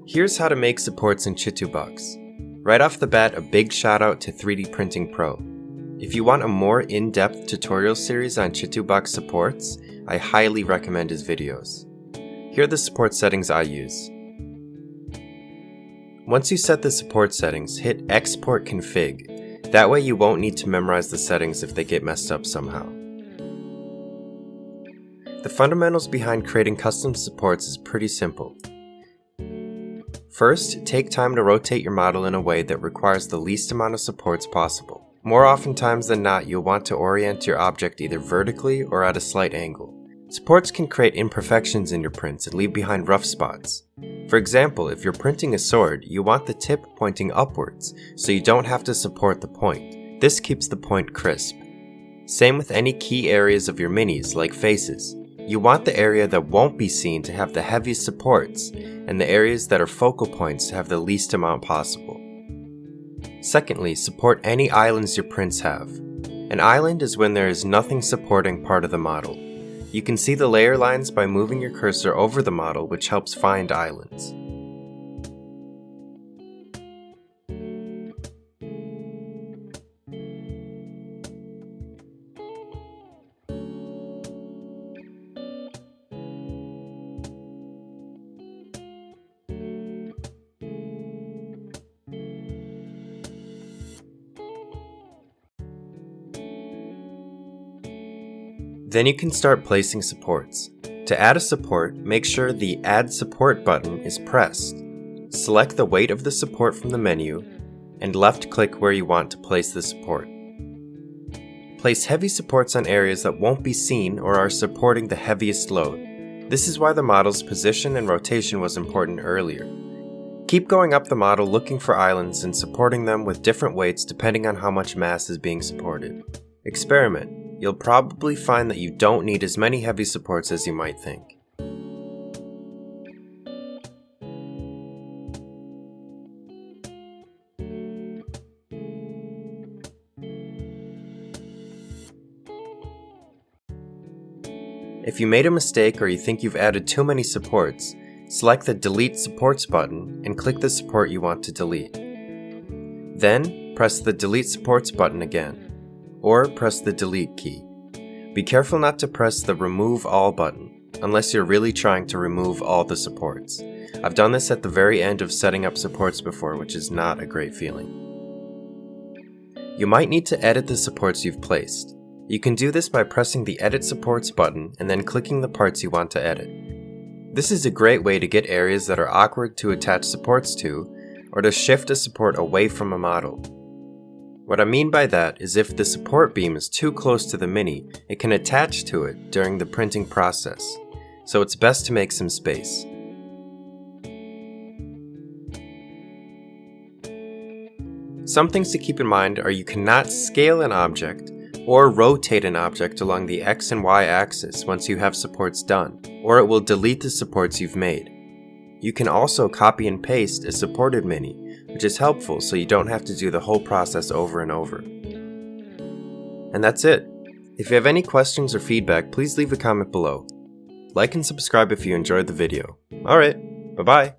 Here's how to make supports in Chitubox. Right off the bat, a big shout out to 3D Printing Pro. If you want a more in-depth tutorial series on Chitubox supports, I highly recommend his videos. Here are the support settings I use. Once you set the support settings, hit Export Config. That way you won't need to memorize the settings if they get messed up somehow. The fundamentals behind creating custom supports is pretty simple. First, take time to rotate your model in a way that requires the least amount of supports possible. More oftentimes than not, you'll want to orient your object either vertically or at a slight angle. Supports can create imperfections in your prints and leave behind rough spots. For example, if you're printing a sword, you want the tip pointing upwards, so you don't have to support the point. This keeps the point crisp. Same with any key areas of your minis, like faces. You want the area that won't be seen to have the heaviest supports, and the areas that are focal points to have the least amount possible. Secondly, support any islands your prints have. An island is when there is nothing supporting part of the model. You can see the layer lines by moving your cursor over the model, which helps find islands. Then you can start placing supports. To add a support, make sure the Add Support button is pressed. Select the weight of the support from the menu, and left-click where you want to place the support. Place heavy supports on areas that won't be seen or are supporting the heaviest load. This is why the model's position and rotation was important earlier. Keep going up the model looking for islands and supporting them with different weights depending on how much mass is being supported. Experiment. You'll probably find that you don't need as many heavy supports as you might think. If you made a mistake or you think you've added too many supports, select the Delete Supports button and click the support you want to delete. Then, press the Delete Supports button again, or press the Delete key. Be careful not to press the Remove All button, unless you're really trying to remove all the supports. I've done this at the very end of setting up supports before, which is not a great feeling. You might need to edit the supports you've placed. You can do this by pressing the Edit Supports button and then clicking the parts you want to edit. This is a great way to get areas that are awkward to attach supports to, or to shift a support away from a model. What I mean by that is if the support beam is too close to the mini, it can attach to it during the printing process, so it's best to make some space. Some things to keep in mind are you cannot scale an object or rotate an object along the X and Y axis once you have supports done, or it will delete the supports you've made. You can also copy and paste a supported mini, which is helpful so you don't have to do the whole process over and over. And that's it. If you have any questions or feedback, please leave a comment below. Like and subscribe if you enjoyed the video. Alright, bye-bye!